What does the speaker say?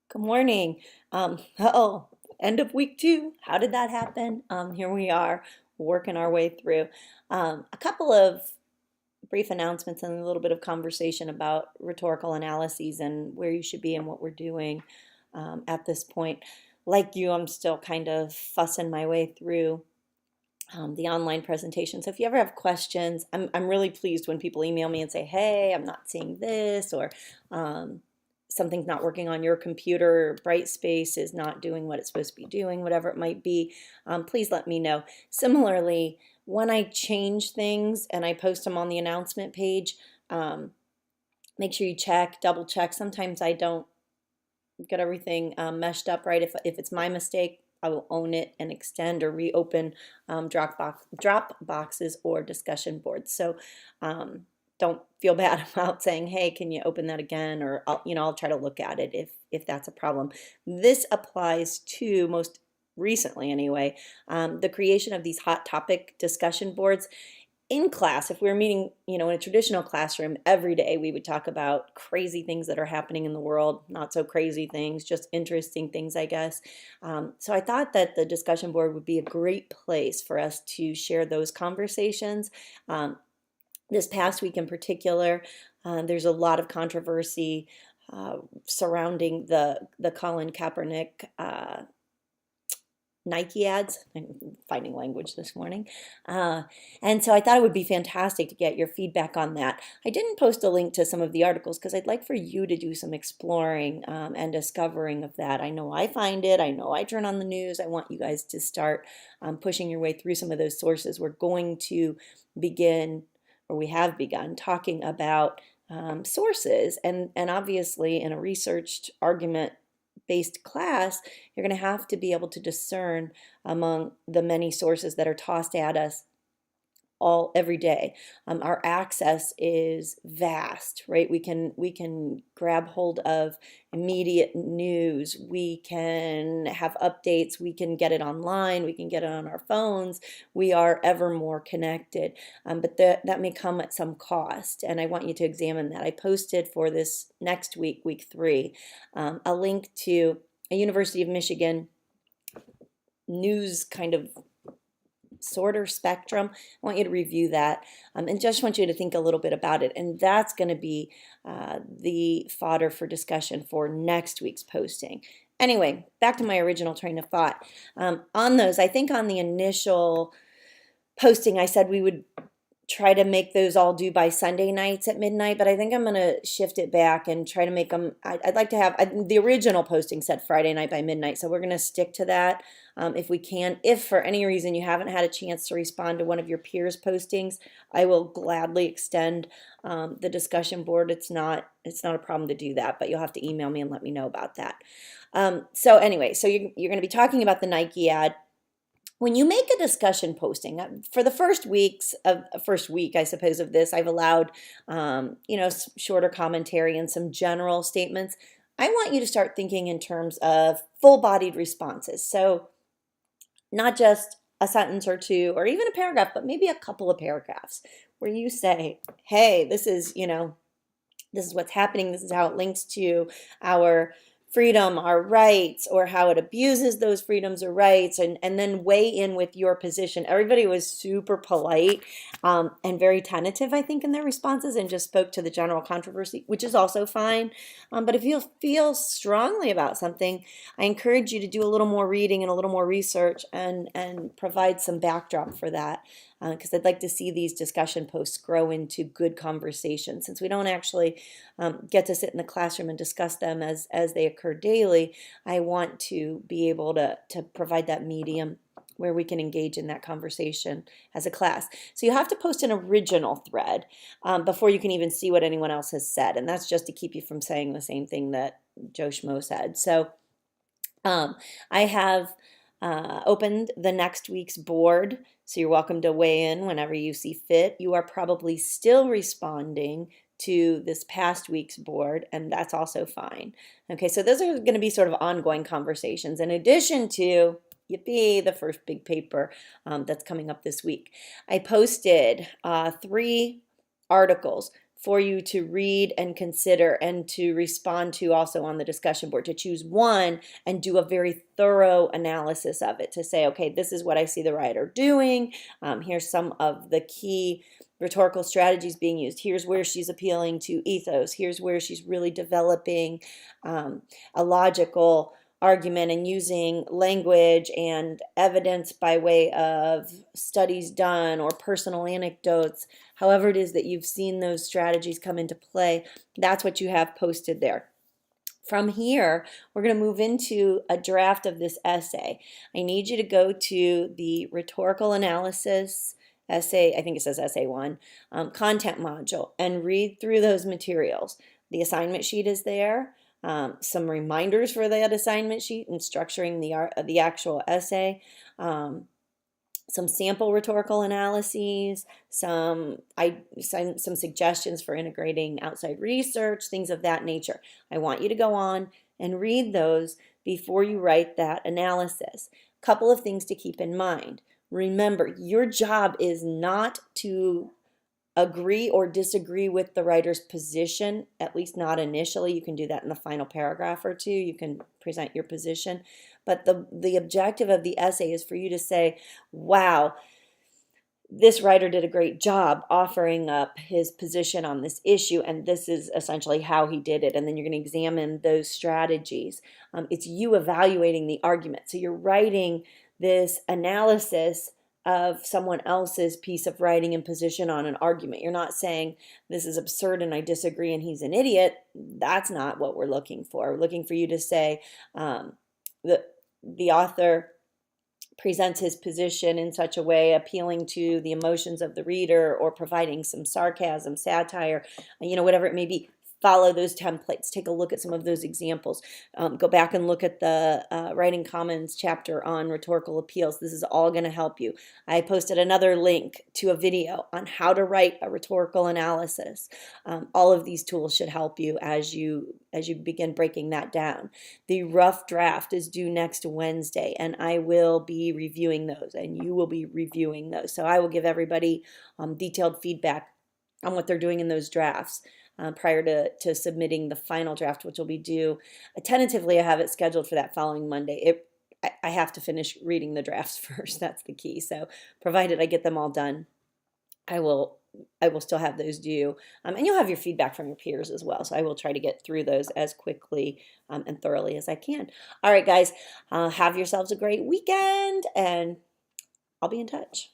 Good morning. Oh, end of week 2. How did that happen? Here we are working our way through. A couple of brief announcements and a little bit of conversation about rhetorical analyses and where you should be and what we're doing at this point. Like you, I'm still kind of fussing my way through the online presentation. So if you ever have questions, I'm really pleased when people email me and say, hey, I'm not seeing this, or something's not working on your computer, or Brightspace is not doing what it's supposed to be doing, whatever it might be. Please let me know. Similarly, when I change things and I post them on the announcement page, um, make sure you check, double check. Sometimes I don't get everything meshed up right. If it's my mistake, I will own it and extend or reopen drop boxes or discussion boards. So don't feel bad about saying, hey, can you open that again? Or I'll try to look at it if that's a problem. This applies to most recently anyway, the creation of these hot topic discussion boards in class. If we were meeting, in a traditional classroom, every day we would talk about crazy things that are happening in the world, not so crazy things, just interesting things, I guess. So I thought that the discussion board would be a great place for us to share those conversations. This past week in particular, there's a lot of controversy surrounding the Colin Kaepernick Nike ads. I'm finding language this morning. And so I thought it would be fantastic to get your feedback on that. I didn't post a link to some of the articles because I'd like for you to do some exploring and discovering of that. I know I find it. I know I turn on the news. I want you guys to start pushing your way through some of those sources. We're going to begin, or we have begun, talking about sources. And obviously, in a researched argument based class, you're going to have to be able to discern among the many sources that are tossed at us all every day. Our access is vast, right? We can grab hold of immediate news. We can have updates. We can get it online. We can get it on our phones. We are ever more connected, but that may come at some cost, and I want you to examine that. I posted for this next week, week 3, a link to a University of Michigan news kind of sorter spectrum. I want you to review that, and just want you to think a little bit about it. And that's going to be the fodder for discussion for next week's posting. Anyway, back to my original train of thought. On those, I think on the initial posting, I said we would try to make those all due by Sunday nights at midnight, but I think I'm going to shift it back and try to make them. I'd like to have the original posting said Friday night by midnight, so we're going to stick to that if we can. If for any reason you haven't had a chance to respond to one of your peers' postings, I will gladly extend the discussion board. It's not a problem to do that, but you'll have to email me and let me know about that. So anyway, so you're going to be talking about the Nike ad. When you make a discussion posting, for the first week, I suppose, of this, I've allowed, shorter commentary and some general statements. I want you to start thinking in terms of full-bodied responses. So not just a sentence or two, or even a paragraph, but maybe a couple of paragraphs where you say, hey, this is what's happening. This is how it links to our freedom, our rights, or how it abuses those freedoms or rights, and then weigh in with your position. Everybody was super polite and very tentative, I think, in their responses, and just spoke to the general controversy, which is also fine. But if you feel strongly about something, I encourage you to do a little more reading and a little more research and provide some backdrop for that, because I'd like to see these discussion posts grow into good conversations. Since we don't actually get to sit in the classroom and discuss them as they occur daily, I want to be able to provide that medium where we can engage in that conversation as a class. So you have to post an original thread before you can even see what anyone else has said, and that's just to keep you from saying the same thing that Joe Schmo said. So I have opened the next week's board, so you're welcome to weigh in whenever you see fit. You are probably still responding to this past week's board, and that's also fine. Okay, so those are going to be sort of ongoing conversations in addition to, yippee, the first big paper that's coming up this week. I posted 3 articles for you to read and consider and to respond to also on the discussion board, to choose one and do a very thorough analysis of it, to say, okay, this is what I see the writer doing. Here's some of the key rhetorical strategies being used. Here's where she's appealing to ethos. Here's where she's really developing a logical argument and using language and evidence by way of studies done or personal anecdotes. However it is that you've seen those strategies come into play, that's what you have posted there. From here, we're going to move into a draft of this essay. I need you to go to the rhetorical analysis essay, I think it says essay 1, content module, and read through those materials. The assignment sheet is there. Some reminders for that assignment sheet and structuring the actual essay, some sample rhetorical analyses, some suggestions for integrating outside research, things of that nature. I want you to go on and read those before you write that analysis. Couple of things to keep in mind. Remember, your job is not to agree or disagree with the writer's position, at least not initially. You can do that in the final paragraph or two. You can present your position. But the objective of the essay is for you to say, wow, this writer did a great job offering up his position on this issue, and this is essentially how he did it. And then you're going to examine those strategies. It's you evaluating the argument. So you're writing this analysis of someone else's piece of writing and position on an argument. You're not saying this is absurd and I disagree and he's an idiot. That's not what we're looking for. We're looking for you to say the author presents his position in such a way appealing to the emotions of the reader or providing some sarcasm, satire, whatever it may be. Follow those templates. Take a look at some of those examples. Go back and look at the Writing Commons chapter on rhetorical appeals. This is all going to help you. I posted another link to a video on how to write a rhetorical analysis. All of these tools should help you as you begin breaking that down. The rough draft is due next Wednesday, and I will be reviewing those, and you will be reviewing those. So I will give everybody detailed feedback on what they're doing in those drafts. Prior to submitting the final draft, which will be due. Tentatively, I have it scheduled for that following Monday. I have to finish reading the drafts first. That's the key. So provided I get them all done, I will still have those due. And you'll have your feedback from your peers as well. So I will try to get through those as quickly and thoroughly as I can. All right, guys, have yourselves a great weekend, and I'll be in touch.